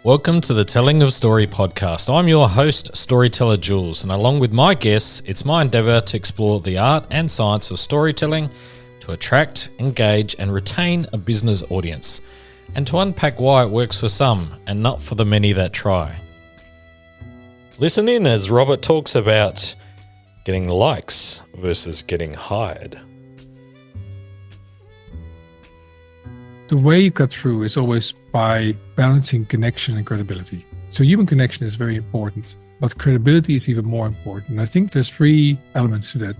Welcome to the Telling of Story podcast. I'm your host, storyteller Jules, and along with my guests, it's my endeavour to explore the art and science of storytelling to attract, engage, and retain a business audience, and to unpack why it works for some and not for the many that try. Listen in as Robert talks about getting likes versus getting hired. The way you cut through is always by balancing connection and credibility. So human connection is very important, but credibility is even more important. I think there's three elements to that.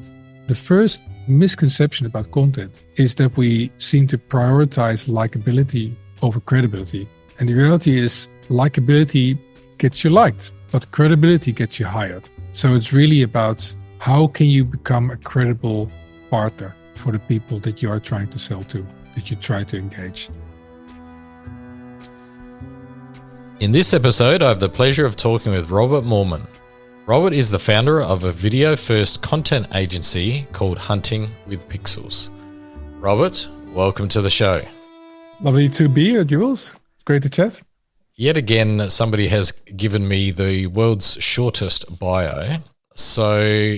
The first misconception about content is that we seem to prioritize likability over credibility. And the reality is likability gets you liked, but credibility gets you hired. So it's really about how can you become a credible partner for the people that you are trying to sell to, that you try to engage. In this episode, I have the pleasure of talking with Robert Moorman. Robert is the founder of a video-first content agency called Hunting with Pixels. Robert, welcome to the show. Lovely to be here, Jules. It's great to chat. Yet again, somebody has given me the world's shortest bio. So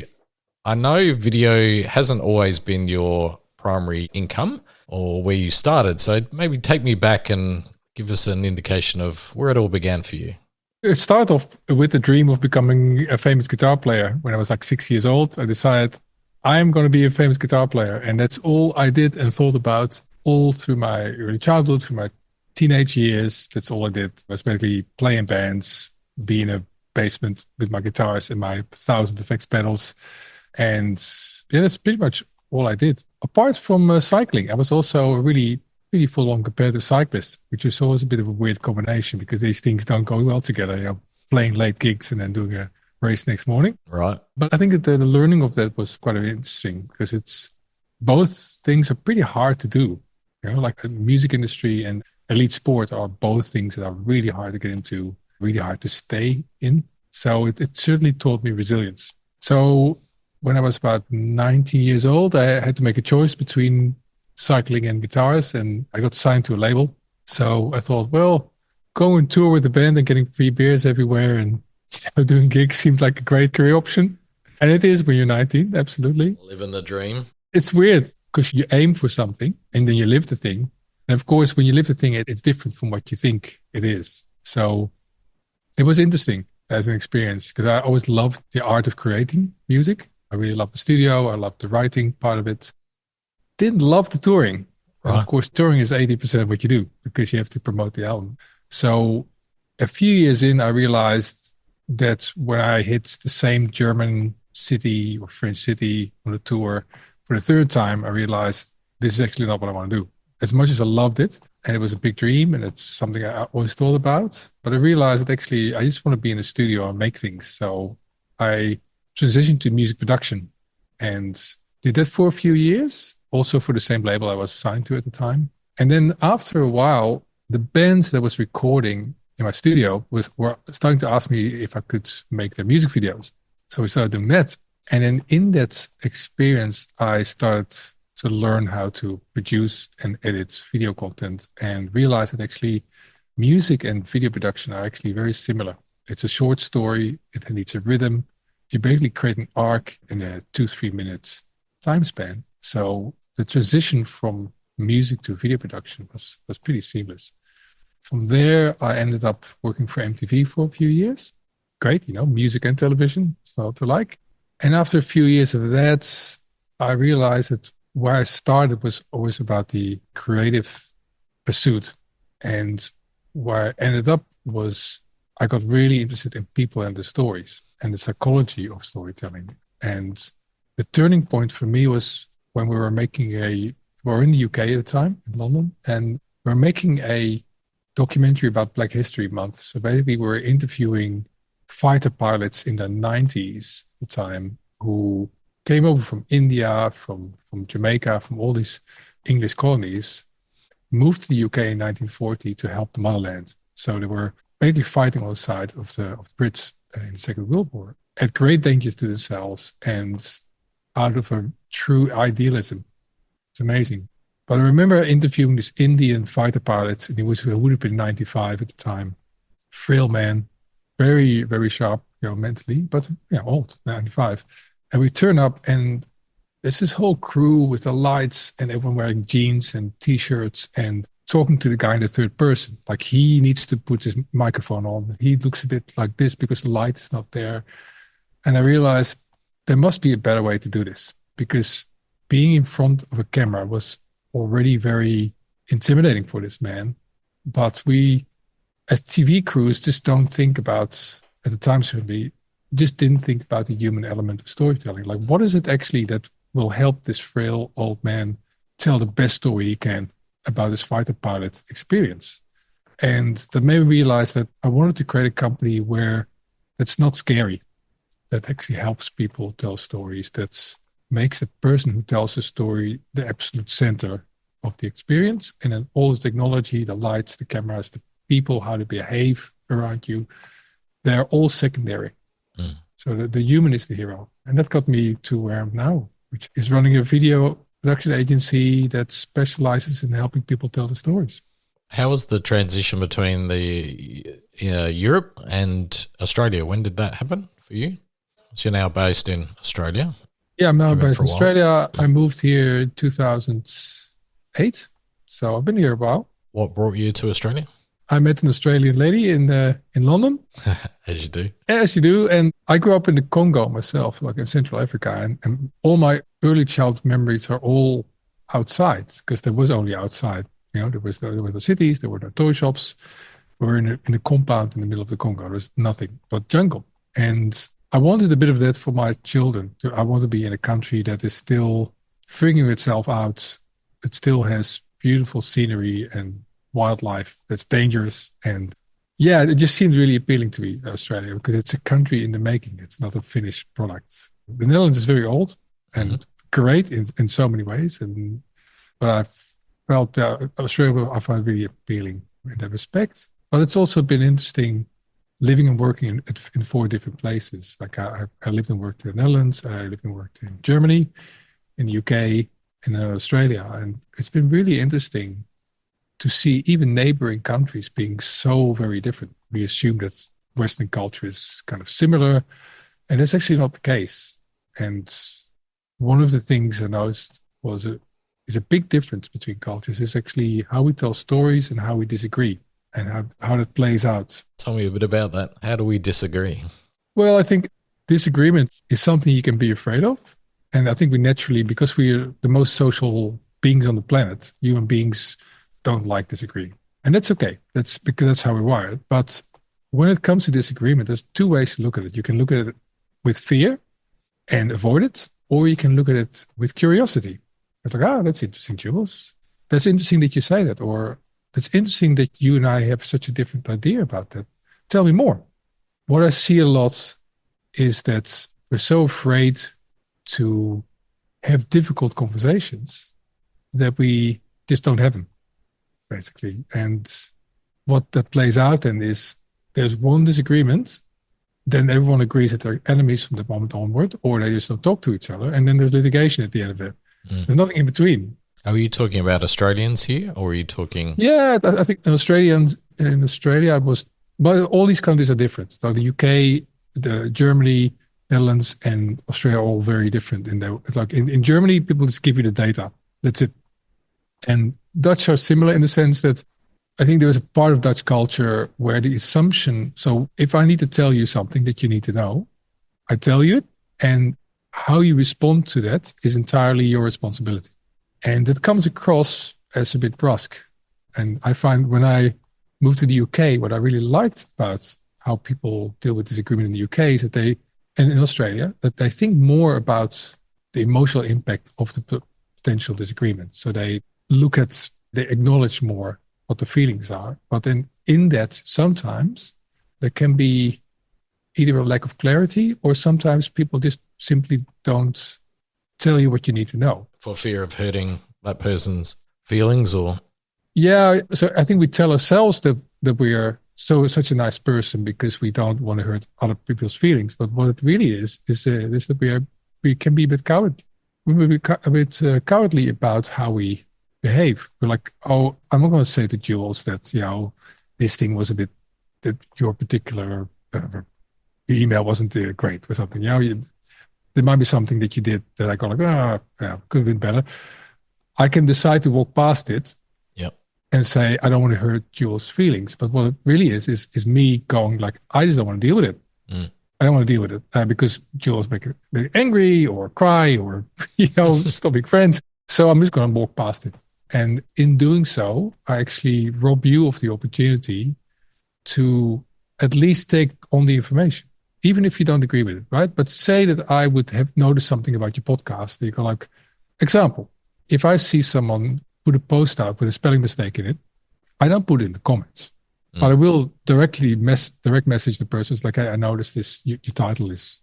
I know video hasn't always been your primary income or where you started. So maybe take me back and give us an indication of where it all began for you. It started off with the dream of becoming a famous guitar player. When I was like 6 years old, I decided I'm going to be a famous guitar player. And that's all I did and thought about all through my early childhood, through my teenage years. That's all I did. I was basically playing bands, be in a basement with my guitars and my 1,000 effects pedals. And yeah, that's pretty much all I did. Apart from cycling, I was also a really full-on competitive cyclist, which is always a bit of a weird combination because these things don't go well together. You know, playing late gigs and then doing a race next morning. Right. But I think that the learning of that was quite interesting because it's both things are pretty hard to do. You know, like the music industry and elite sport are both things that are really hard to get into, really hard to stay in. So it certainly taught me resilience. So when I was about 19 years old, I had to make a choice between cycling and guitars, and I got signed to a label. So I thought, well, go and tour with the band and getting free beers everywhere and doing gigs seemed like a great career option. And it is when you're 19, absolutely. Living the dream. It's weird because you aim for something and then you live the thing. And of course, when you live the thing, it's different from what you think it is. So it was interesting as an experience because I always loved the art of creating music. I really loved the studio. I loved the writing part of it. Didn't love the touring. Right. And of course, touring is 80% of what you do because you have to promote the album. So a few years in, I realized that when I hit the same German city or French city on a tour for the third time, I realized this is actually not what I want to do. As much as I loved it, and it was a big dream, and it's something I always thought about, but I realized that actually I just want to be in the studio and make things. So I transitioned to music production and did that for a few years. Also for the same label I was signed to at the time. And then after a while, the bands that was recording in my studio were starting to ask me if I could make their music videos. So we started doing that. And then in that experience, I started to learn how to produce and edit video content and realized that actually music and video production are actually very similar. It's a short story. It needs a rhythm. You basically create an arc in a 2-3 minutes time span. So the transition from music to video production was pretty seamless. From there, I ended up working for MTV for a few years. Great, you know, music and television, it's not to like. And after a few years of that, I realized that where I started was always about the creative pursuit. And where I ended up was I got really interested in people and the stories and the psychology of storytelling. And the turning point for me was when we were in the UK at the time, in London, and we were making a documentary about Black History Month. So basically we were interviewing fighter pilots in the 90s at the time who came over from India, from Jamaica, from all these English colonies, moved to the UK in 1940 to help the motherland. So they were basically fighting on the side of the Brits in the Second World War at great danger to themselves and out of a true idealism. It's amazing. But I remember interviewing this Indian fighter pilot, and he would have been 95 at the time, frail man, very, very sharp, mentally, but old, 95. And we turn up and there's this whole crew with the lights and everyone wearing jeans and t-shirts and talking to the guy in the third person. Like he needs to put his microphone on. He looks a bit like this because the light is not there. And I realized there must be a better way to do this because being in front of a camera was already very intimidating for this man. But we, as TV crews, just don't think about, at the time certainly, just didn't think about the human element of storytelling. Like, what is it actually that will help this frail old man tell the best story he can about his fighter pilot experience? And that made me realize that I wanted to create a company where it's not scary, that actually helps people tell stories, that makes the person who tells the story the absolute center of the experience. And then all the technology, the lights, the cameras, the people, how to behave around you, they're all secondary. Mm. So the human is the hero. And that got me to where I'm now, which is running a video production agency that specializes in helping people tell the stories. How was the transition between the Europe and Australia? When did that happen for you? So you're now based in Australia. Yeah, I'm now based in Australia. I moved here in 2008. So I've been here a while. What brought you to Australia? I met an Australian lady in London. As you do. As you do. And I grew up in the Congo myself, like in Central Africa. And all my early childhood memories are all outside because there was only outside. There were the cities, there were the toy shops. We were in a compound in the middle of the Congo. There was nothing but jungle. And I wanted a bit of that for my children. I want to be in a country that is still figuring itself out. It still has beautiful scenery and wildlife that's dangerous. And yeah, it just seemed really appealing to me, Australia, because it's a country in the making. It's not a finished product. The Netherlands is very old and great in so many ways. But I felt Australia, I find really appealing in that respect. But it's also been interesting living and working in 4 different places. Like I lived and worked in the Netherlands, I lived and worked in Germany, in the UK, and in Australia. And it's been really interesting to see even neighboring countries being so very different. We assume that Western culture is kind of similar, and that's actually not the case. And one of the things I noticed is a big difference between cultures is actually how we tell stories and how we disagree, and how that plays out. Tell me a bit about that. How do we disagree? Well, I think disagreement is something you can be afraid of. And I think we naturally, because we're the most social beings on the planet, human beings don't like disagreeing. And that's okay. That's because that's how we're wired. But when it comes to disagreement, there's 2 ways to look at it. You can look at it with fear and avoid it, or you can look at it with curiosity. It's like, that's interesting, Jules. That's interesting that you say that, or it's interesting that you and I have such a different idea about that. Tell me more. What I see a lot is that we're so afraid to have difficult conversations that we just don't have them, basically. And what that plays out then is there's one disagreement, then everyone agrees that they're enemies from the moment onward, or they just don't talk to each other, and then there's litigation at the end of it. There's nothing in between. Are you talking about Australians here, or are you talking? Yeah, I think in Australia but all these countries are different. So the UK, the Germany, Netherlands, and Australia are all very different. In Germany, people just give you the data. That's it. And Dutch are similar in the sense that I think there is a part of Dutch culture where the assumption. So if I need to tell you something that you need to know, I tell you it, and how you respond to that is entirely your responsibility. And that comes across as a bit brusque. And I find when I moved to the UK, what I really liked about how people deal with disagreement in the UK is that and in Australia, that they think more about the emotional impact of the potential disagreement. So they acknowledge more what the feelings are. But then in that, sometimes there can be either a lack of clarity, or sometimes people just simply don't tell you what you need to know. For fear of hurting that person's feelings, or? Yeah, so I think we tell ourselves that we are such a nice person because we don't want to hurt other people's feelings. But what it really is that we can be a bit cowardly. We will be a bit cowardly about how we behave. We're like, I'm not going to say to Jules that, this thing was a bit that your particular email wasn't great or something. There might be something that you did that I go like, yeah, could have been better. I can decide to walk past it. Yep. And say, I don't want to hurt Jules' feelings. But what it really is me going like, I just don't want to deal with it. I don't want to deal with it because Jules make me angry or cry or, stop being friends. So I'm just going to walk past it. And in doing so, I actually rob you of the opportunity to at least take on the information, even if you don't agree with it, right? But say that I would have noticed something about your podcast. You go like, example, if I see someone put a post out with a spelling mistake in it, I don't put it in the comments. But I will direct message the person. It's like, hey, I noticed this, your title is,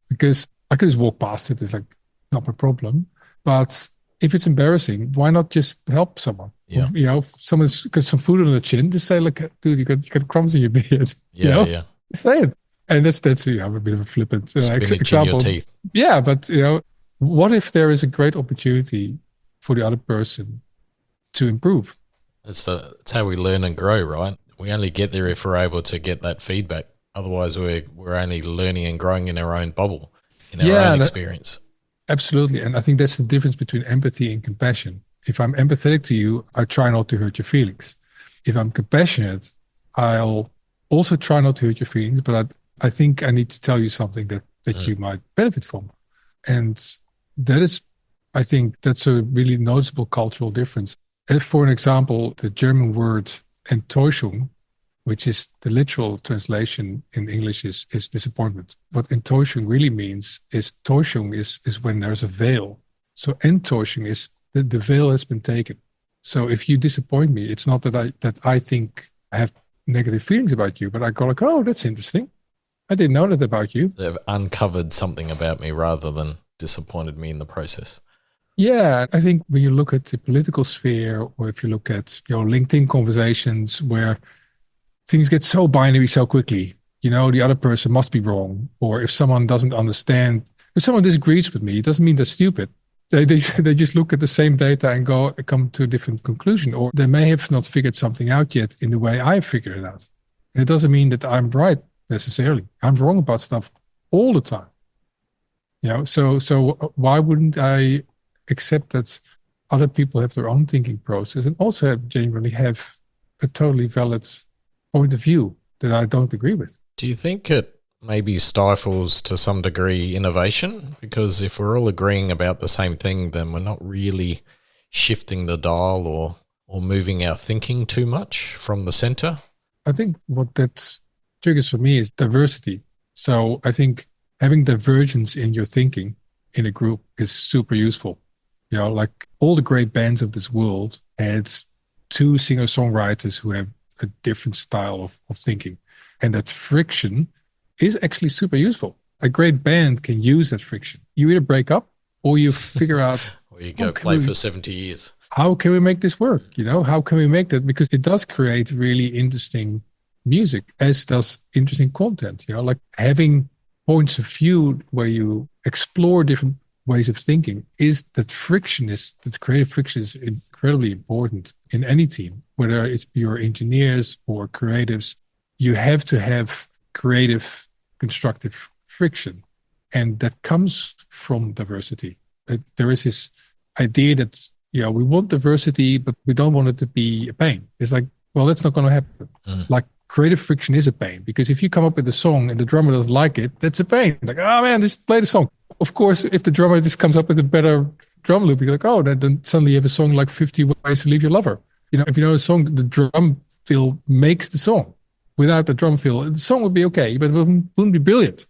because I could just walk past it. It's like, not my problem. But if it's embarrassing, why not just help someone? Yeah. Someone's got some food on the chin, just say, like, dude, you got crumbs in your beard. Yeah. Say it. And that's a bit of a flippant example. In your teeth. Yeah, but what if there is a great opportunity for the other person to improve? It's how we learn and grow, right? We only get there if we're able to get that feedback. Otherwise, we're only learning and growing in our own bubble, in our own experience. Absolutely. And I think that's the difference between empathy and compassion. If I'm empathetic to you, I try not to hurt your feelings. If I'm compassionate, I'll also try not to hurt your feelings, but I think I need to tell you something that you might benefit from. And I think that's a really noticeable cultural difference. If, for an example, the German word Enttäuschung, which is the literal translation in English is disappointment. What Enttäuschung really means is Täuschung is when there's a veil. So Enttäuschung is the veil has been taken. So if you disappoint me, it's not that I think I have negative feelings about you, but I go like, oh, that's interesting. I didn't know that about you. They've uncovered something about me rather than disappointed me in the process. Yeah, I think when you look at the political sphere, or if you look at LinkedIn conversations where things get so binary so quickly, the other person must be wrong, or if someone doesn't understand, if someone disagrees with me, it doesn't mean they're stupid. They just look at the same data and come to a different conclusion, or they may have not figured something out yet in the way I figured it out. And it doesn't mean that I'm right necessarily. I'm wrong about stuff all the time. So why wouldn't I accept that other people have their own thinking process and also genuinely have a totally valid point of view that I don't agree with? Do you think it maybe stifles to some degree innovation? Because if we're all agreeing about the same thing, then we're not really shifting the dial or moving our thinking too much from the center. I think what that triggers for me is diversity. So I think having divergence in your thinking in a group is super useful. Like all the great bands of this world had two singer-songwriters who have a different style of thinking. And that friction is actually super useful. A great band can use that friction. You either break up or you figure out... or you go play for 70 years. How can we make this work? How can we make that? Because it does create really interesting music, as does interesting content. Like having points of view where you explore different ways of thinking that creative friction is incredibly important in any team, whether it's your engineers or creatives. You have to have creative, constructive friction. And that comes from diversity. There is this idea that, we want diversity, but we don't want it to be a pain. It's like, well, that's not going to happen. Like creative friction is a pain, because if you come up with a song and the drummer doesn't like it, that's a pain. Like, oh man, just play the song. Of course, if the drummer just comes up with a better drum loop, you're like, oh, then suddenly you have a song like 50 Ways to Leave Your Lover. If you know a song, the drum fill makes the song. Without the drum fill, the song would be okay, but it wouldn't be brilliant.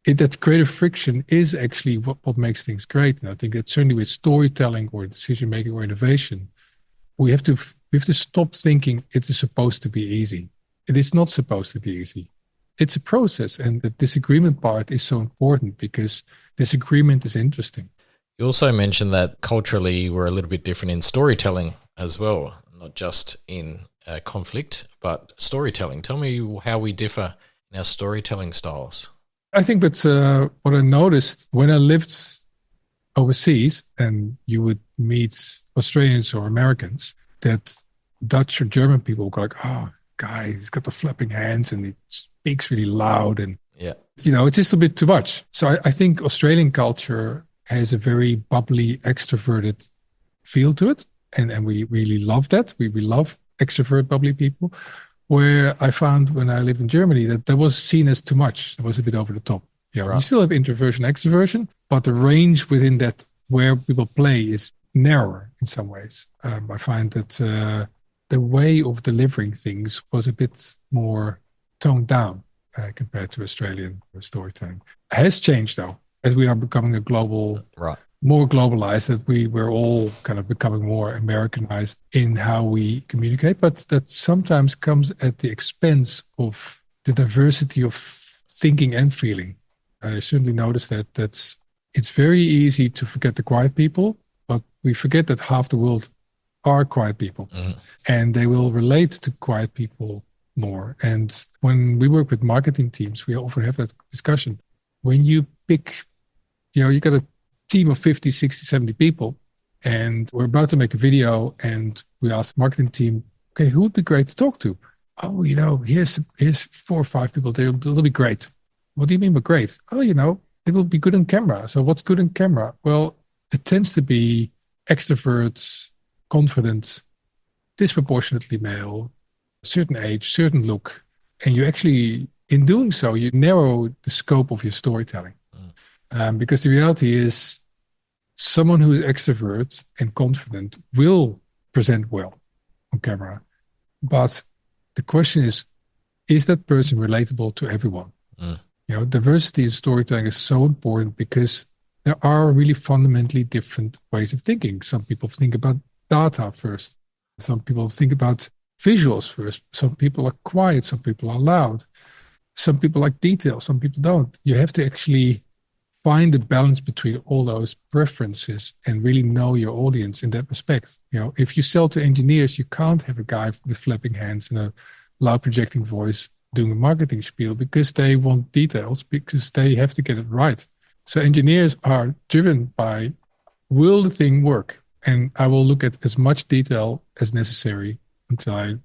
That creative friction is actually what makes things great. And I think that certainly with storytelling or decision making or innovation, we have to stop thinking it is supposed to be easy. It is not supposed to be easy. It's a process, and the disagreement part is so important because disagreement is interesting. You also mentioned that culturally we're a little bit different in storytelling as well, not just in conflict, but storytelling. Tell me how we differ in our storytelling styles. I think that's what I noticed when I lived overseas, and you would meet Australians or Americans, that Dutch or German people would go like, oh, guy, he's got the flapping hands and he speaks really loud. And, Yeah. it's just a bit too much. So I think Australian culture has a very bubbly, extroverted feel to it. And we really love that. We love extrovert, bubbly people. Where I found when I lived in Germany that was seen as too much. It was a bit over the top. You Right. still have introversion, extroversion, but the range within that where people play is narrower in some ways. I find that the way of delivering things was a bit more toned down compared to Australian storytelling. It has changed though, as we are becoming a global, Right. more globalized, that we're all kind of becoming more Americanized in how we communicate, but that sometimes comes at the expense of the diversity of thinking and feeling. I certainly noticed that it's very easy to forget the quiet people, but we forget that half the world are quiet people, and they will relate to quiet people more. And when we work with marketing teams, we often have that discussion. When you pick, you got a team of 50, 60, 70 people, and we're about to make a video, and we ask the marketing team, okay, who would be great to talk to? Oh, here's 4 or 5 people. They'll be great. What do you mean by great? Oh, they will be good on camera. So what's good on camera? Well, it tends to be extroverts, confident, disproportionately male, certain age, certain look. And you actually, in doing so, you narrow the scope of your storytelling. Because the reality is someone who is extrovert and confident will present well on camera. But the question is that person relatable to everyone? Diversity in storytelling is so important because there are really fundamentally different ways of thinking. Some people think about data first. Some people think about visuals first. Some people are quiet. Some people are loud. Some people like detail. Some people don't. You have to actually find the balance between all those preferences and really know your audience in that respect. If you sell to engineers, you can't have a guy with flapping hands and a loud projecting voice doing a marketing spiel because they want details, because they have to get it right. So engineers are driven by, will the thing work? And I will look at as much detail as necessary until I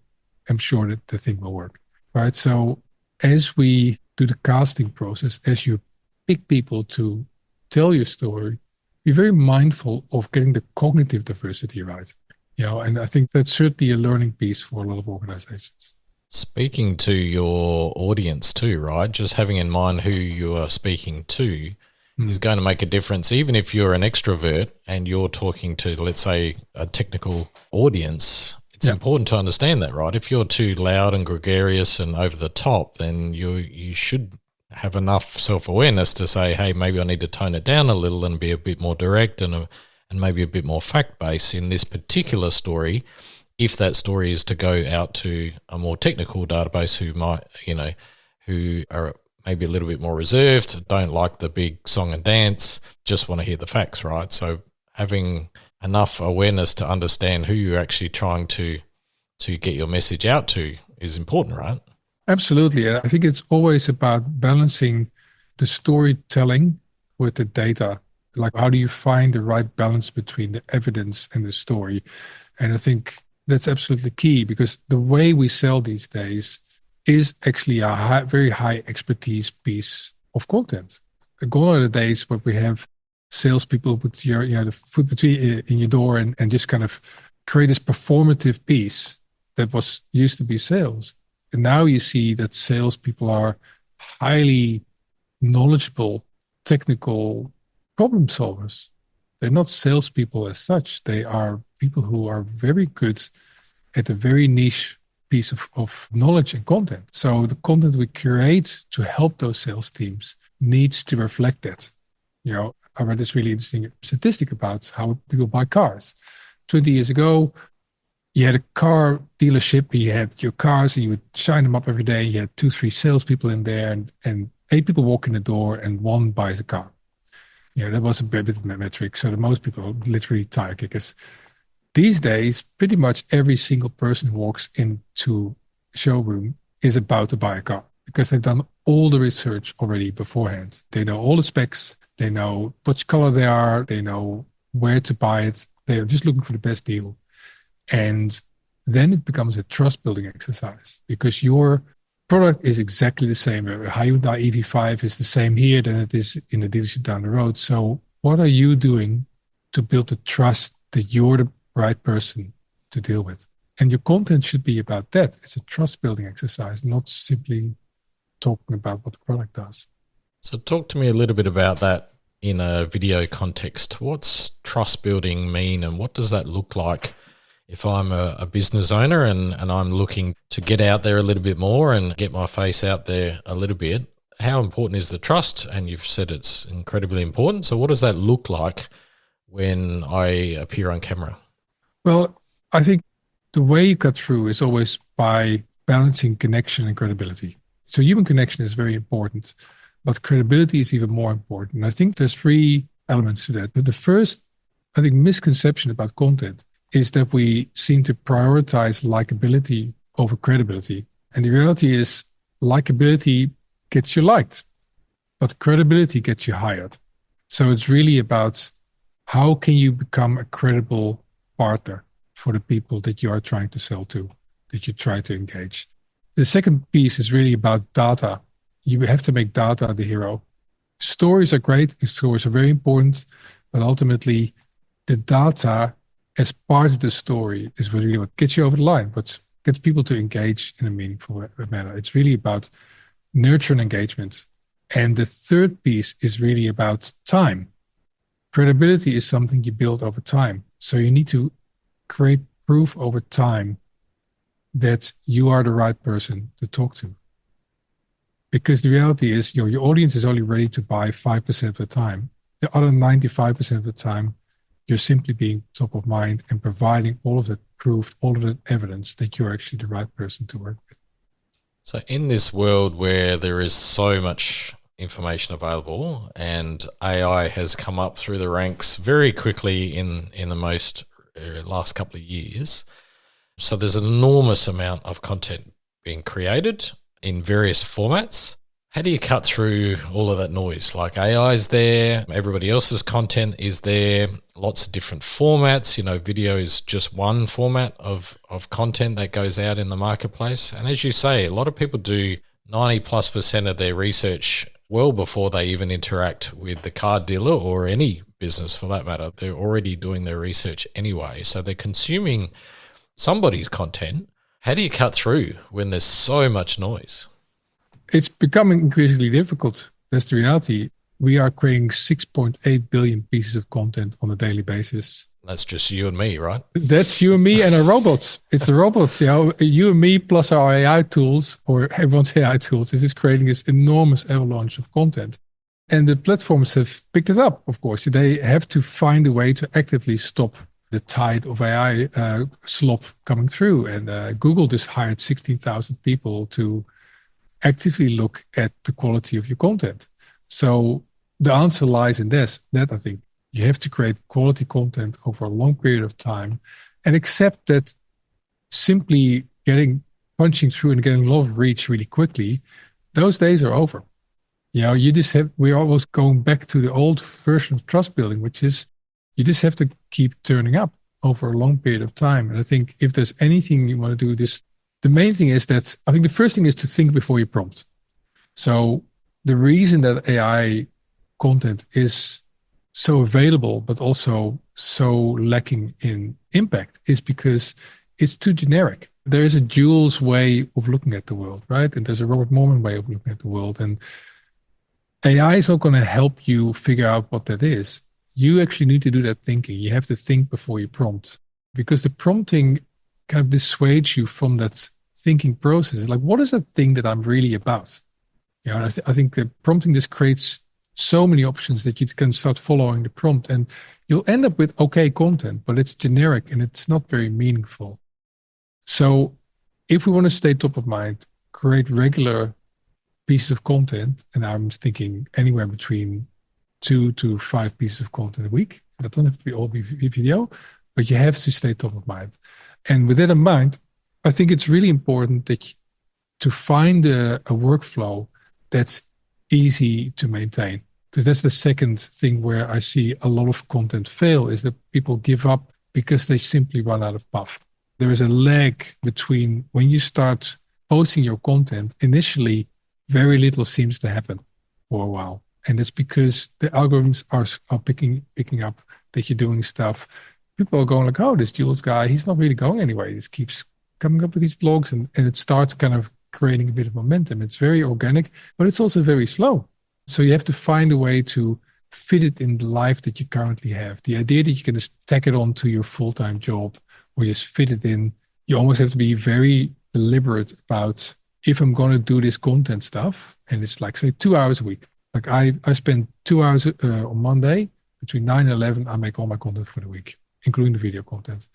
am sure that the thing will work, right? So as we do the casting process, as you pick people to tell your story, be very mindful of getting the cognitive diversity right. And I think that's certainly a learning piece for a lot of organizations. Speaking to your audience too, right? Just having in mind who you are speaking to is going to make a difference. Even if you're an extrovert and you're talking to, let's say, a technical audience, it's important to understand that, right? If you're too loud and gregarious and over the top, then you should have enough self-awareness to say, hey, maybe I need to tone it down a little and be a bit more direct and maybe a bit more fact-based in this particular story. If that story is to go out to a more technical database who might, who are maybe a little bit more reserved, don't like the big song and dance, just want to hear the facts, right? So having enough awareness to understand who you're actually trying to get your message out to is important, right? Absolutely. And I think it's always about balancing the storytelling with the data. Like, how do you find the right balance between the evidence and the story? And I think that's absolutely key, because the way we sell these days is actually a very high expertise piece of content. Gone are the days where we have salespeople put the foot between in your door and just kind of create this performative piece that was used to be sales. And now you see that salespeople are highly knowledgeable, technical problem solvers. They're not salespeople as such. They are people who are very good at a very niche piece of knowledge and content. So the content we curate to help those sales teams needs to reflect that. I read this really interesting statistic about how people buy cars. 20 years ago, you had a car dealership, you had your cars, and you would shine them up every day. You had 2, 3 salespeople in there, and 8 people walk in the door, and 1 buys a car. That was a bit of a metric. So the most people are literally tire kickers. These days, pretty much every single person who walks into a showroom is about to buy a car, because they've done all the research already beforehand. They know all the specs. They know which color they are. They know where to buy it. They're just looking for the best deal. And then it becomes a trust building exercise because your product is exactly the same. A Hyundai EV5 is the same here than it is in the dealership down the road. So what are you doing to build the trust that you're the right person to deal with? And your content should be about that. It's a trust building exercise, not simply talking about what the product does. So talk to me a little bit about that in a video context. What's trust building mean, and what does that look like if I'm a business owner and I'm looking to get out there a little bit more and get my face out there a little bit? How important is the trust? And you've said it's incredibly important. So what does that look like when I appear on camera? Well, I think the way you cut through is always by balancing connection and credibility. So human connection is very important, but credibility is even more important. And I think there's three elements to that. The first, I think, misconception about content is that we seem to prioritize likability over credibility. And the reality is likability gets you liked, but credibility gets you hired. So it's really about how can you become a credible partner for the people that you are trying to sell to, that you try to engage. The second piece is really about data. You have to make data the hero. Stories are great. Stories are very important, but ultimately the data as part of the story is really what gets you over the line, what gets people to engage in a meaningful manner. It's really about nurture and engagement. And the third piece is really about time. Credibility is something you build over time. So you need to create proof over time that you are the right person to talk to. Because the reality is your audience is only ready to buy 5% of the time. The other 95% of the time, you're simply being top of mind and providing all of that proof, all of that evidence that you're actually the right person to work with. So in this world where there is so much information available and AI has come up through the ranks very quickly in the most last couple of years, so there's an enormous amount of content being created in various formats. How do you cut through all of that noise? Like AI is there, everybody else's content is there, lots of different formats. You know, video is just one format of content that goes out in the marketplace. And as you say, a lot of people do 90+% of their research well before they even interact with the car dealer or any business for that matter. They're already doing their research anyway. So they're consuming somebody's content. How do you cut through when there's so much noise? It's becoming increasingly difficult. That's the reality. We are creating 6.8 billion pieces of content on a daily basis. That's just you and me, right? That's you and me and our robots. It's the robots. You and me plus our AI tools, or everyone's AI tools, is creating this enormous avalanche of content. And the platforms have picked it up, of course. They have to find a way to actively stop the tide of AI slop coming through. And Google just hired 16,000 people to actively look at the quality of your content. So the answer lies in that I think you have to create quality content over a long period of time and accept that simply punching through and getting a lot of reach really quickly, those days are over. We're almost going back to the old version of trust building, which is you just have to keep turning up over a long period of time. And I think if there's anything you want to do, the main thing is that I think the first thing is to think before you prompt. So the reason that AI content is so available, but also so lacking in impact is because it's too generic. There is a Jules way of looking at the world, right? And there's a Robert Moorman way of looking at the world. And AI is not going to help you figure out what that is. You actually need to do that thinking. You have to think before you prompt, because the prompting kind of dissuades you from that thinking process. Like, what is that thing that I'm really about? And I think the prompting just creates so many options that you can start following the prompt, and you'll end up with okay content, but it's generic and it's not very meaningful. So if we want to stay top of mind, create regular pieces of content, and I'm thinking anywhere between 2 to 5 pieces of content a week. That doesn't have to be all video, but you have to stay top of mind. And with that in mind, I think it's really important to find a workflow that's easy to maintain, because that's the second thing where I see a lot of content fail, is that people give up because they simply run out of puff. there is a lag between when you start posting your content. Initially, very little seems to happen for a while. And it's because the algorithms are picking up that you're doing stuff. People are going like, oh, this Jules guy, he's not really going anywhere. He just keeps coming up with these blogs and it starts kind of creating a bit of momentum. It's very organic, but it's also very slow. So you have to find a way to fit it in the life that you currently have. The idea that you can just tack it on to your full-time job or just fit it in, you almost have to be very deliberate about if I'm going to do this content stuff, and it's like, say, 2 hours a week. Like I spend 2 hours on Monday, between 9 and 11, I make all my content for the week, including the video content.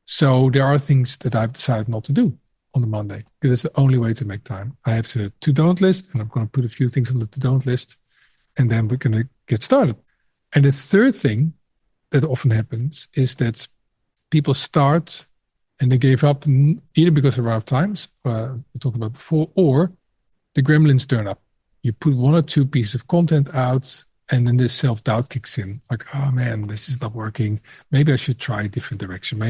So there are things that I've decided not to do on the Monday because it's the only way to make time. I have the to-don't list, and I'm going to put a few things on the to-don't list, and then we're going to get started. And the third thing that often happens is that people start and they gave up either because they're out of times, we talked about before, or the gremlins turn up. You put one or two pieces of content out, and then this self-doubt kicks in. Like, oh man, this is not working. Maybe I should try a different direction.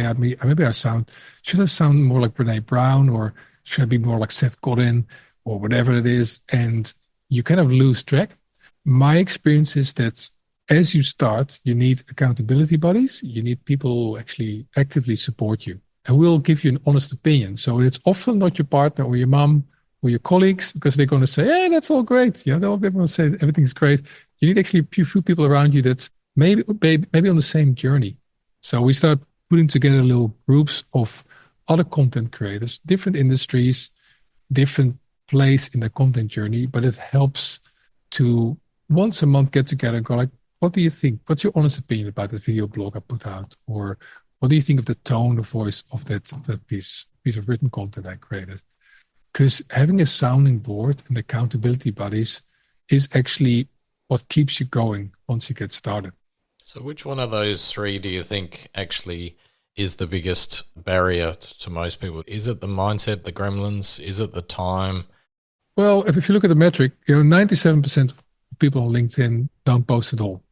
Should I sound more like Brene Brown, or should I be more like Seth Godin, or whatever it is? And you kind of lose track. My experience is that as you start, you need accountability buddies. You need people who actually actively support you and will give you an honest opinion. So it's often not your partner or your mom or your colleagues, because they're going to say, hey, that's all great. Yeah, they'll be able to say everything's great. You need actually a few people around you that's maybe on the same journey. So we start putting together little groups of other content creators, different industries, different place in the content journey, but it helps to once a month get together and go like, what do you think? What's your honest opinion about the video blog I put out? Or what do you think of the tone, the voice of that piece of written content I created? Because having a sounding board and accountability buddies is actually what keeps you going once you get started. So which one of those three do you think actually is the biggest barrier to most people? Is it the mindset, the gremlins? Is it the time? Well, if you look at the metric, 97% of people on LinkedIn don't post at all.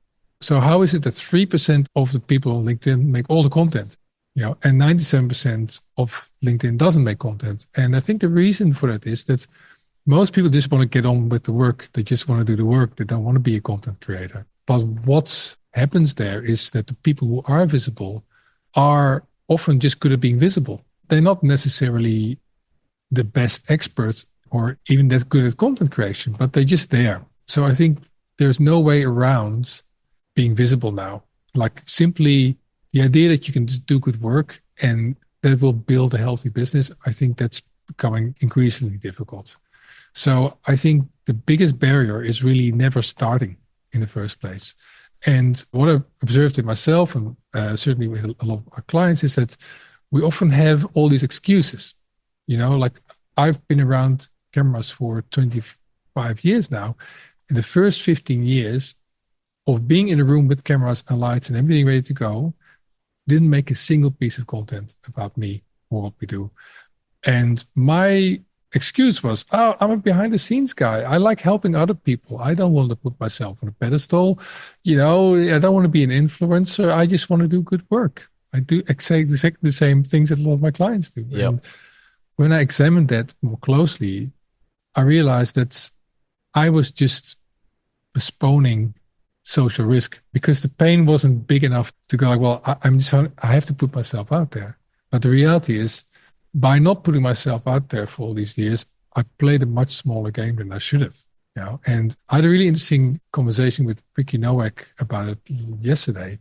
So how is it that 3% of the people on LinkedIn make all the content? And 97% of LinkedIn doesn't make content. And I think the reason for that is that most people just want to get on with the work. They just want to do the work. They don't want to be a content creator. But what happens there is that the people who are visible are often just good at being visible. They're not necessarily the best experts or even that good at content creation, but they're just there. So I think there's no way around being visible now. Like simply the idea that you can just do good work and that will build a healthy business, I think that's becoming increasingly difficult. So I think the biggest barrier is really never starting in the first place. And what I've observed in myself and certainly with a lot of our clients is that we often have all these excuses. Like I've been around cameras for 25 years now. In the first 15 years of being in a room with cameras and lights and everything ready to go, didn't make a single piece of content about me or what we do. And my excuse was, oh, I'm a behind the scenes guy. I like helping other people. I don't want to put myself on a pedestal. I don't want to be an influencer. I just want to do good work. I do exactly the same things that a lot of my clients do. Yep. And when I examined that more closely, I realized that I was just postponing social risk because the pain wasn't big enough to go like, well, I have to put myself out there. But the reality is, by not putting myself out there for all these years, I played a much smaller game than I should have. And I had a really interesting conversation with Ricky Nowak about it yesterday,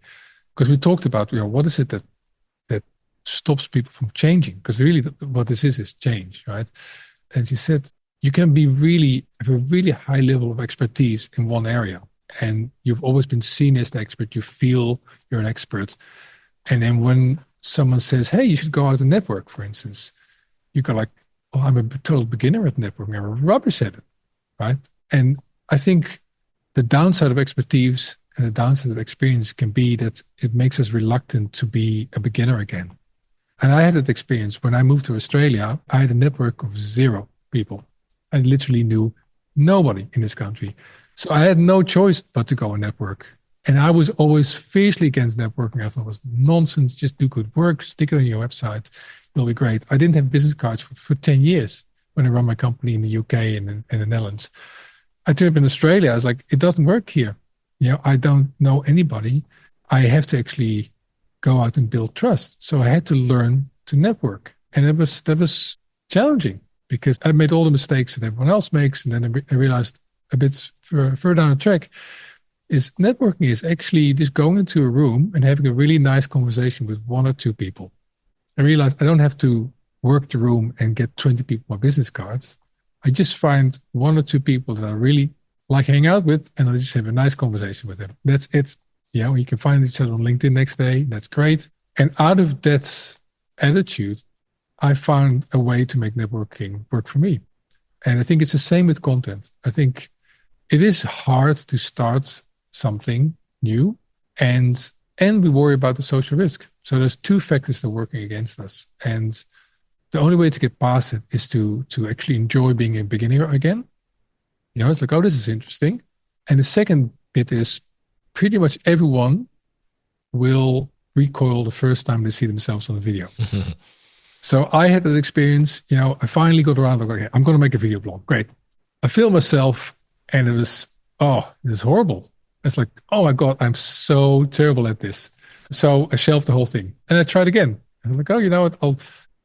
because we talked about, what is it that stops people from changing? Because really what this is change, right? And she said, you can have a really high level of expertise in one area. And you've always been seen as the expert. You feel you're an expert. And then when someone says, hey, you should go out and network, for instance, you go like, oh, I'm a total beginner at networking. I'm a rubbish at it, right? And I think the downside of expertise and the downside of experience can be that it makes us reluctant to be a beginner again. And I had that experience. When I moved to Australia, I had a network of 0 people. I literally knew nobody in this country. So I had no choice but to go and network. And I was always fiercely against networking. I thought it was nonsense. Just do good work, stick it on your website. will be great. I didn't have business cards for 10 years when I run my company in the UK and in the Netherlands. I turned up in Australia. I was like, it doesn't work here. I don't know anybody. I have to actually go out and build trust. So I had to learn to network. And that was challenging because I made all the mistakes that everyone else makes. And then I realized a bit further down the track is networking is actually just going into a room and having a really nice conversation with one or two people. I realized I don't have to work the room and get 20 people my business cards. I just find one or two people that I really like hanging out with, and I just have a nice conversation with them. That's it. You can find each other on LinkedIn next day. That's great. And out of that attitude, I found a way to make networking work for me. And I think it's the same with content. I think it is hard to start something new and we worry about the social risk. So there's two factors that are working against us. And the only way to get past it is to actually enjoy being a beginner again. It's like, oh, this is interesting. And the second bit is pretty much everyone will recoil the first time they see themselves on a video. So I had that experience. I finally got around, like, okay, I'm going to make a video blog. Great. I filmed myself and it was, this is horrible. It's like, oh my God, I'm so terrible at this. So I shelved the whole thing and I tried again. And I'm like, oh, you know what?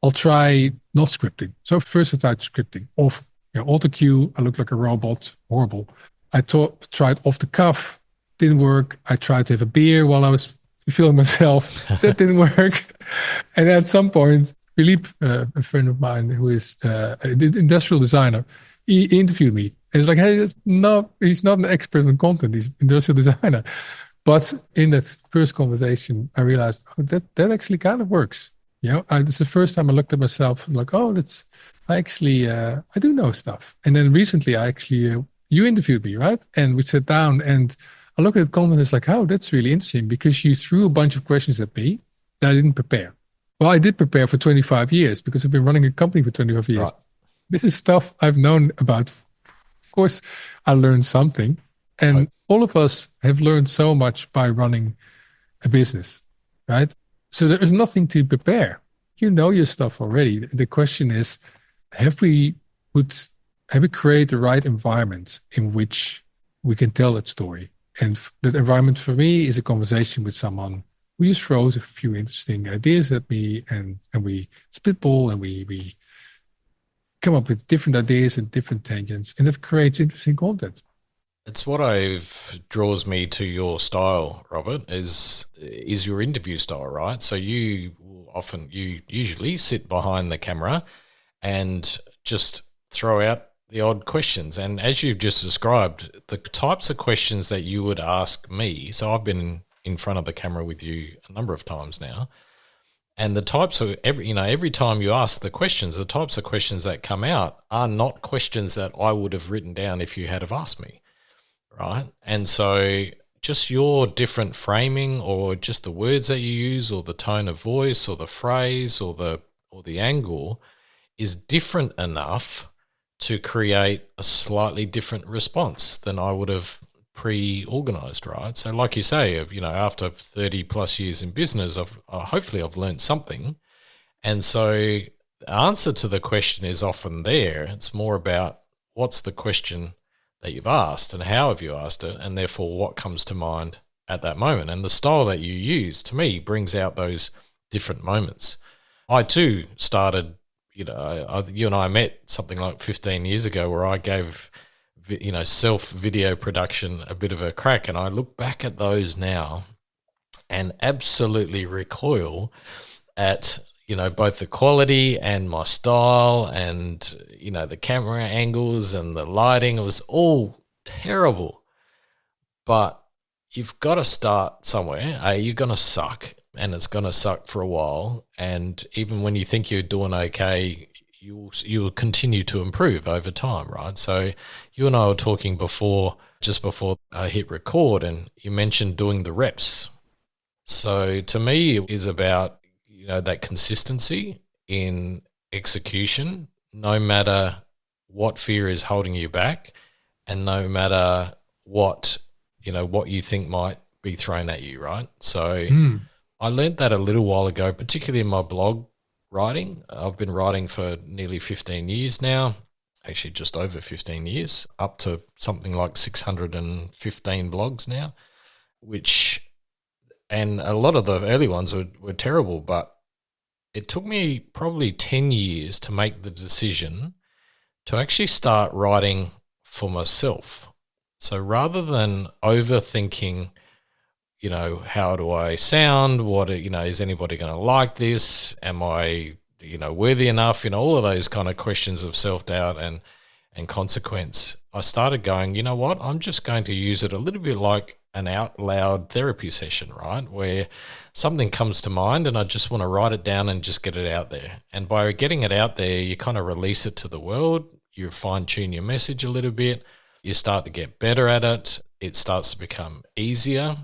I'll try not scripting. So first I tried scripting off, auto cue. I looked like a robot, horrible. I tried off the cuff, didn't work. I tried to have a beer while I was filming myself. That didn't work. And at some point, Philippe, a friend of mine who is an industrial designer, he interviewed me. And he's like, hey, he's not an expert on content. He's an industrial designer. But in that first conversation, I realized that actually kind of works. It's the first time I looked at myself and like, I do know stuff. And then recently you interviewed me, right? And we sat down and I looked at content and it's like, oh, that's really interesting because you threw a bunch of questions at me that I didn't prepare. Well, I did prepare for 25 years because I've been running a company for 25 years. Right. This is stuff I've known about. Of course, I learned something. And all of us have learned so much by running a business, right? So there is nothing to prepare. You know your stuff already. The question is, have we created the right environment in which we can tell that story? And that environment for me is a conversation with someone who just throws a few interesting ideas at me and we spitball and we come up with different ideas and different tangents, and it creates interesting content. It's what draws me to your style, Robert, is your interview style, right? So you usually sit behind the camera and just throw out the odd questions. And as you've just described, the types of questions that you would ask me, so I've been in front of the camera with you a number of times now, and the types of every time you ask the questions, the types of questions that come out are not questions that I would have written down if you had have asked me. Right. And so just your different framing or just the words that you use or the tone of voice or the phrase or the angle is different enough to create a slightly different response than I would have pre-organized, right? So like you say, after 30 plus years in business, hopefully I've learned something. And so the answer to the question is often there. It's more about what's the question that you've asked and how have you asked it, and therefore what comes to mind at that moment. And the style that you use, to me, brings out those different moments. I too started, you and I met something like 15 years ago where I gave, self-video production a bit of a crack, and I look back at those now and absolutely recoil at both the quality and my style and, the camera angles and the lighting. It was all terrible. But you've got to start somewhere. You're going to suck, and it's going to suck for a while. And even when you think you're doing okay, you'll continue to improve over time, right? So you and I were talking just before I hit record, and you mentioned doing the reps. So to me, it is about that consistency in execution, no matter what fear is holding you back and no matter what you think might be thrown at you, right? So I learned that a little while ago, particularly in my blog writing. I've been writing for nearly 15 years now, actually just over 15 years, up to something like 615 blogs now, which, and a lot of the early ones were terrible, but it took me probably 10 years to make the decision to actually start writing for myself. So rather than overthinking, how do I sound? What, is anybody going to like this? Am I, worthy enough? All of those kind of questions of self-doubt and consequence. I started going, you know what? I'm just going to use it a little bit like an out loud therapy session, right? Where something comes to mind and I just want to write it down and just get it out there. And by getting it out there, you kind of release it to the world. You fine tune your message a little bit. You start to get better at it. It starts to become easier.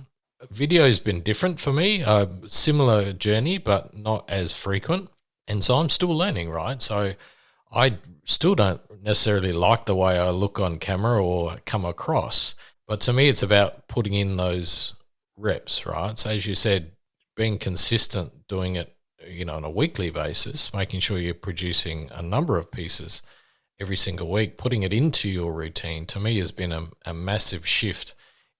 Video has been different for me, a similar journey, but not as frequent. And so I'm still learning, right? So I still don't necessarily like the way I look on camera or come across. But to me, it's about putting in those reps, right? So as you said, being consistent, doing it, on a weekly basis, making sure you're producing a number of pieces every single week, putting it into your routine, to me has been a massive shift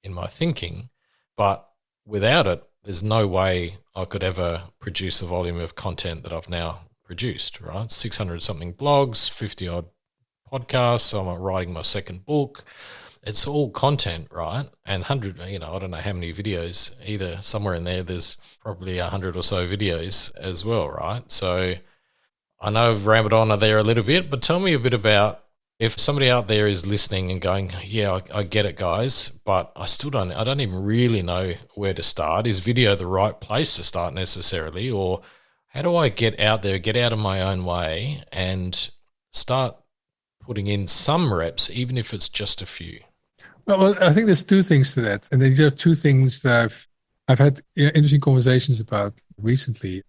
in my thinking. But without it, there's no way I could ever produce the volume of content that I've now produced, right? 600 something blogs, 50 odd podcasts. I'm writing my second book. It's all content, right? And 100, I don't know how many videos either. Somewhere in there's probably 100 or so videos as well, right? So I know I've rambled on there a little bit, but tell me a bit about, if somebody out there is listening and going, yeah, I get it, guys, but I don't even really know where to start. Is video the right place to start necessarily? Or how do I get out there, get out of my own way and start putting in some reps, even if it's just a few? Well, I think there's two things to that. And these are two things that I've had interesting conversations about recently.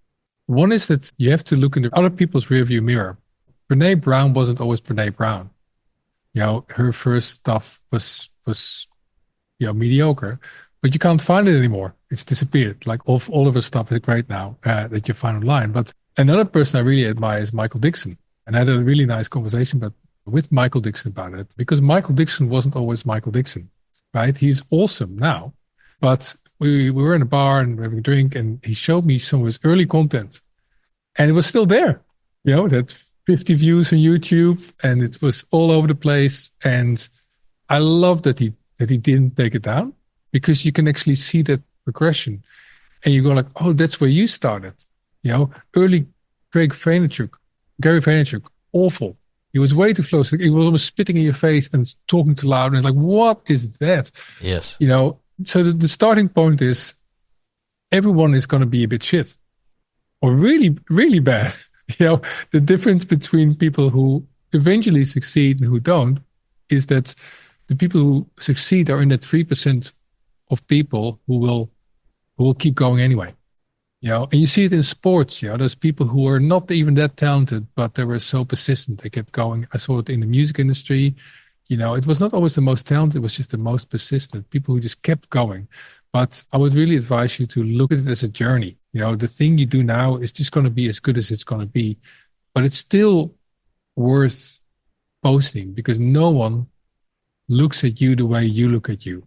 One is that you have to look into other people's rearview mirror. Brene Brown wasn't always Brene Brown. Her first stuff was mediocre, but you can't find it anymore. It's disappeared. Like all of her stuff is great now that you find online. But another person I really admire is Michael Dixon. And I had a really nice conversation with Michael Dixon about it, because Michael Dixon wasn't always Michael Dixon, right? He's awesome now. But we were in a bar and having a drink, and he showed me some of his early content. And it was still there. That 50 views on YouTube, and it was all over the place. And I love that he didn't take it down, because you can actually see that progression. And you go like, oh, that's where you started. Early Gary Vaynerchuk, awful. He was way too close. He was almost spitting in your face and talking too loud. And it's like, what is that? Yes. So the starting point is everyone is going to be a bit shit or really, really bad. The difference between people who eventually succeed and who don't is that the people who succeed are in that 3% of people who will keep going anyway. And you see it in sports. There's people who are not even that talented, but they were so persistent. They kept going. I saw it in the music industry. It was not always the most talented. It was just the most persistent. People who just kept going. But I would really advise you to look at it as a journey. The thing you do now is just going to be as good as it's going to be, but it's still worth posting, because no one looks at you the way you look at you,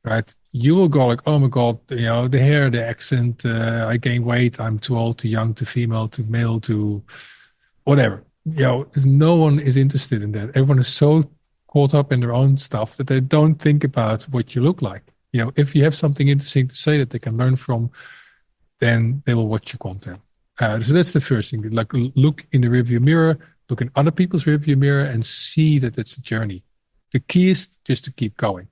right? You will go like, oh my God, the hair, the accent, I gain weight, I'm too old, too young, too female, too male, too whatever. There's no one is interested in that. Everyone is so caught up in their own stuff that they don't think about what you look like. If you have something interesting to say that they can learn from, then they will watch your content. So that's the first thing. Like, look in the rearview mirror, look in other people's rearview mirror, and see that it's a journey. The key is just to keep going.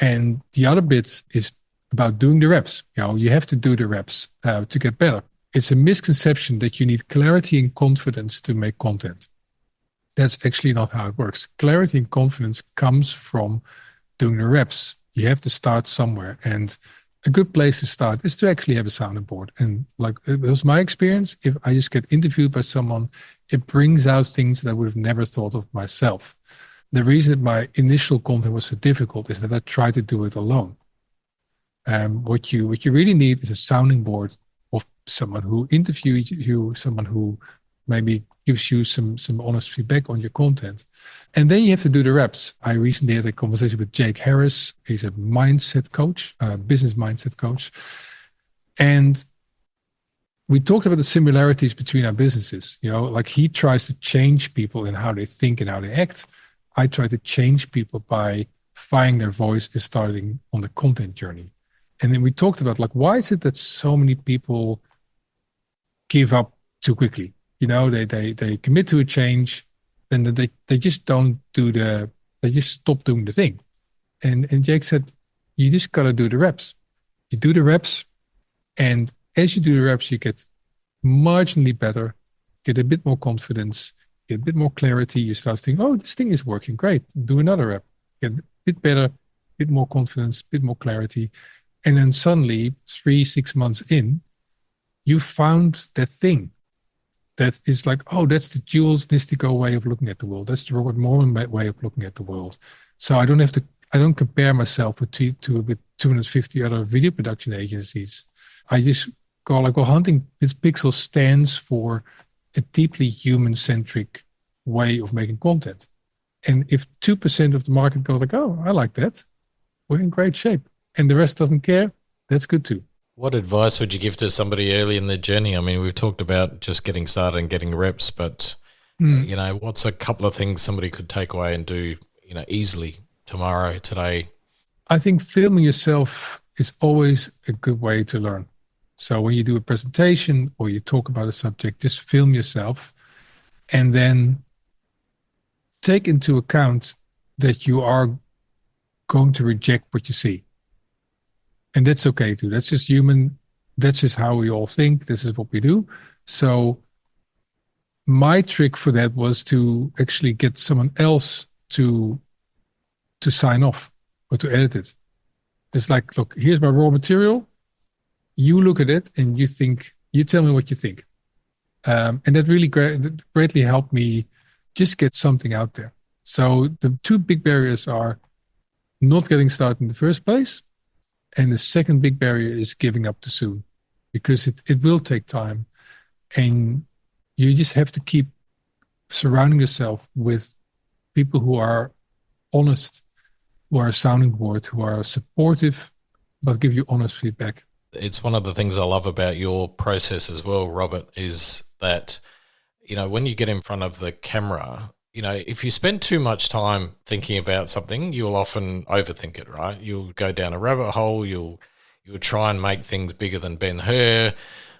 And the other bit is about doing the reps. You have to do the reps to get better. It's a misconception that you need clarity and confidence to make content. That's actually not how it works. Clarity and confidence comes from doing the reps. You have to start somewhere. And a good place to start is to actually have a sounding board. And like, it was my experience. If I just get interviewed by someone, it brings out things that I would have never thought of myself. The reason that my initial content was so difficult is that I tried to do it alone. What you really need is a sounding board of someone who interviews you, someone who maybe gives you some honest feedback on your content. And then you have to do the reps. I recently had a conversation with Jake Harris. He's a mindset coach, a business mindset coach. And we talked about the similarities between our businesses. Like he tries to change people in how they think and how they act. I try to change people by finding their voice and starting on the content journey. And then we talked about like, why is it that so many people give up too quickly? They commit to a change, then they just don't they just stop doing the thing. And Jake said, you just got to do the reps. You do the reps, and as you do the reps, you get marginally better, get a bit more confidence, get a bit more clarity. You start thinking, oh, this thing is working great. Do another rep, get a bit better, bit more confidence, bit more clarity. And then suddenly, 3-6 months in, you found that thing that is like, oh, that's the Jules Nistico way of looking at the world. That's the Robert Moorman way of looking at the world. So I don't compare myself with 250 other video production agencies. I just go like, well, Hunting Its Pixel stands for a deeply human-centric way of making content. And if 2% of the market goes like, oh, I like that, we're in great shape. And the rest doesn't care, that's good too. What advice would you give to somebody early in their journey? I mean, we've talked about just getting started and getting reps, but, what's a couple of things somebody could take away and do, easily tomorrow, today? I think filming yourself is always a good way to learn. So when you do a presentation or you talk about a subject, just film yourself and then take into account that you are going to reject what you see. And that's okay too. That's just human. That's just how we all think. This is what we do. So my trick for that was to actually get someone else to sign off or to edit it. It's like, look, here's my raw material. You look at it and you tell me what you think. And that really greatly helped me just get something out there. So the two big barriers are not getting started in the first place. And the second big barrier is giving up too soon, because it will take time. And you just have to keep surrounding yourself with people who are honest, who are a sounding board, who are supportive, but give you honest feedback. It's one of the things I love about your process as well, Robert, is that, when you get in front of the camera, if you spend too much time thinking about something, you'll often overthink it, right? You'll go down a rabbit hole. You'll try and make things bigger than Ben-Hur,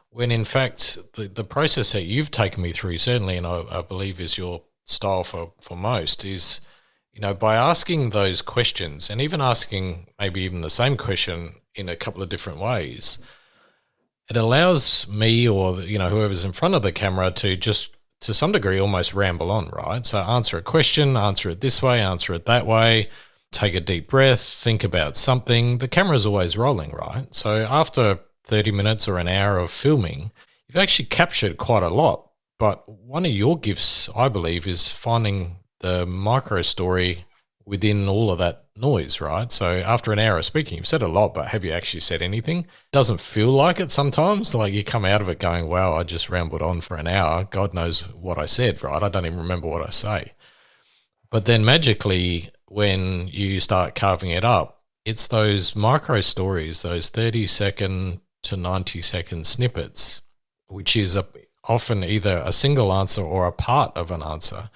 when in fact the process that you've taken me through, certainly, and I believe is your style for most, is, by asking those questions and even asking maybe even the same question in a couple of different ways, it allows me or, whoever's in front of the camera to just, to some degree, almost ramble on, right? So answer a question, answer it this way, answer it that way, take a deep breath, think about something. The camera's always rolling, right? So after 30 minutes or an hour of filming, you've actually captured quite a lot. But one of your gifts, I believe, is finding the micro story within all of that noise, right? So after an hour of speaking, you've said a lot, but have you actually said anything? Doesn't feel like it sometimes. Like you come out of it going, wow, I just rambled on for an hour. God knows what I said, right? I don't even remember what I say. But then magically, when you start carving it up, it's those micro stories, those 30-second to 90-second snippets, which is often either a single answer or a part of an answer,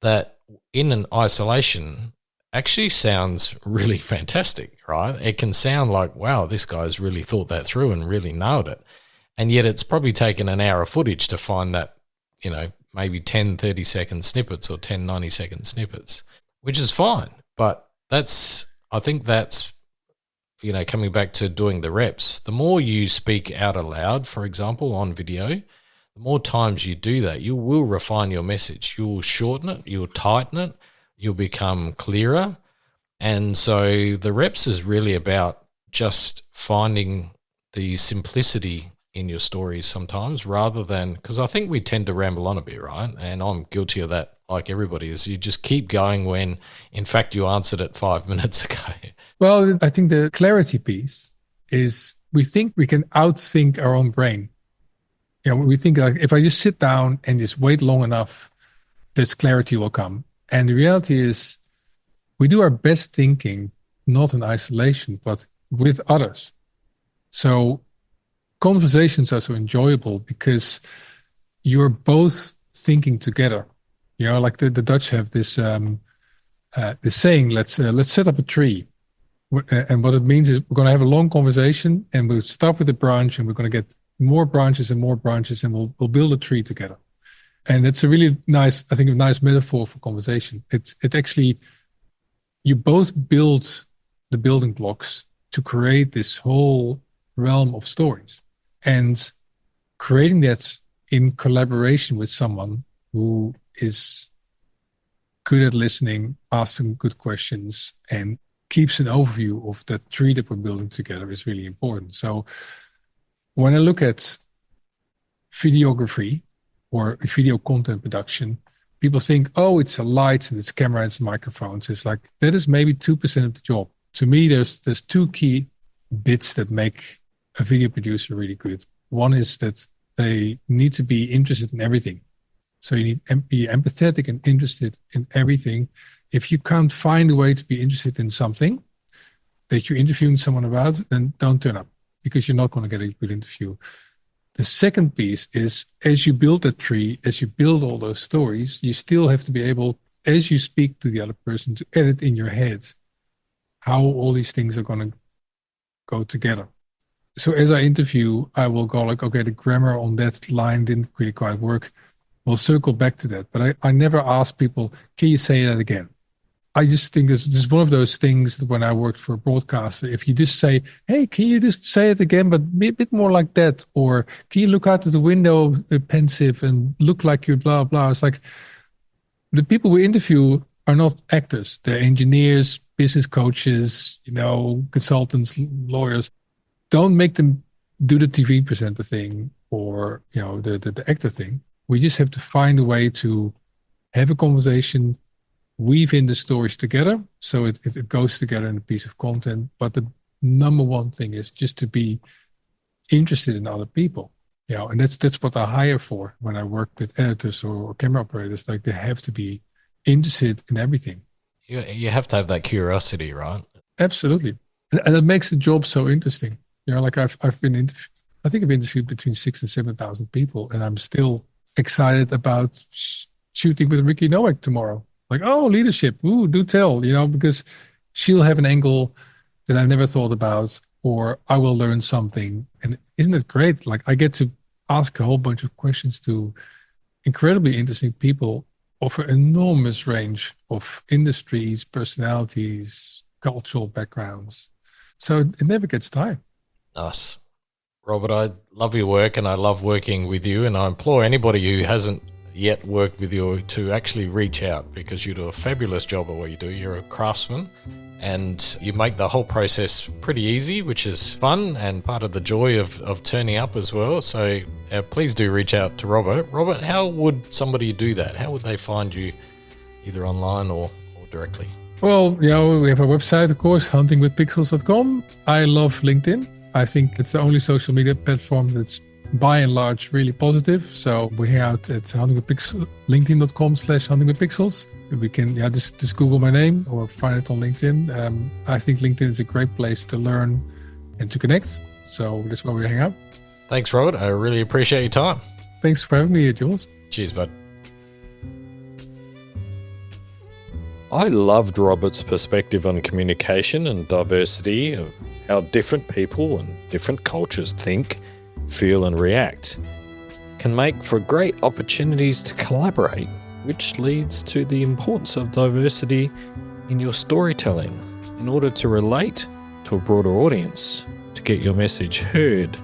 that in an isolation actually sounds really fantastic, right? It can sound like, wow, this guy's really thought that through and really nailed it. And yet it's probably taken an hour of footage to find that, maybe 10 30-second snippets or 10 90-second snippets, which is fine. But I think that's, coming back to doing the reps, the more you speak out aloud, for example, on video, the more times you do that, you will refine your message. You will shorten it, you'll tighten it, you'll become clearer. And so the reps is really about just finding the simplicity in your stories sometimes, rather than, because I think we tend to ramble on a bit, right? And I'm guilty of that, like everybody is. You just keep going when, in fact, you answered it 5 minutes ago. Well, I think the clarity piece is we think we can outthink our own brain. we think like if I just sit down and just wait long enough, this clarity will come. And the reality is we do our best thinking, not in isolation, but with others. So conversations are so enjoyable because you're both thinking together. Like the Dutch have this saying, let's set up a tree. And what it means is we're going to have a long conversation and we'll start with a branch and we're going to get more branches and more branches and we'll build a tree together. And it's a really nice, I think, a nice metaphor for conversation. It actually, you both build the building blocks to create this whole realm of stories. And creating that in collaboration with someone who is good at listening, asking good questions, and keeps an overview of the tree that we're building together is really important. So when I look at videography or video content production, people think, oh, it's a lights and it's cameras and microphones. It's like, that is maybe 2% of the job. To me, there's two key bits that make a video producer really good. One is that they need to be interested in everything. So you need to be empathetic and interested in everything. If you can't find a way to be interested in something that you're interviewing someone about, then don't turn up because you're not going to get a good interview. The second piece is as you build that tree, as you build all those stories, you still have to be able, as you speak to the other person, to edit in your head how all these things are going to go together. So as I interview, I will go like, okay, the grammar on that line didn't really quite work. We'll circle back to that. But I never ask people, can you say that again? I just think this is one of those things that when I worked for a broadcaster, if you just say, hey, can you just say it again, but be a bit more like that? Or can you look out of the window pensive and look like you're blah, blah. It's like the people we interview are not actors. They're engineers, business coaches, consultants, lawyers. Don't make them do the TV presenter thing or, the actor thing. We just have to find a way to have a conversation, weave in the stories together so it goes together in a piece of content. But the number one thing is just to be interested in other people. And that's what I hire for when I work with editors or camera operators. Like they have to be interested in everything. You have to have that curiosity, right? Absolutely. And it makes the job so interesting. Like I've been I think I've interviewed between 6,000 and 7,000 people, and I'm still excited about shooting with Ricky Nowak tomorrow. Like, oh, leadership. Ooh, do tell, because she'll have an angle that I've never thought about, or I will learn something. And isn't it great? Like I get to ask a whole bunch of questions to incredibly interesting people of an enormous range of industries, personalities, cultural backgrounds. So it never gets tired. Nice. Robert, I love your work and I love working with you, and I implore anybody who hasn't yet worked with you to actually reach out because you do a fabulous job at what you do. You're a craftsman and you make the whole process pretty easy, which is fun and part of the joy of turning up as well. So please do reach out to Robert. Robert, how would somebody do that? How would they find you either online or directly? Well, we have a website, of course, huntingwithpixels.com. I love LinkedIn. I think it's the only social media platform that's by and large really positive. So we hang out at linkedin.com/huntingwithpixels. We can just Google my name or find it on LinkedIn. I think LinkedIn is a great place to learn and to connect. So that's where we hang out. Thanks, Robert. I really appreciate your time. Thanks for having me here, Jules. Cheers, bud. I loved Robert's perspective on communication and diversity, of how different people and different cultures think, feel and react can make for great opportunities to collaborate, which leads to the importance of diversity in your storytelling in order to relate to a broader audience, to get your message heard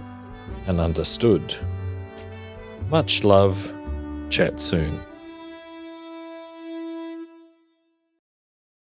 and understood. Much love. Chat soon.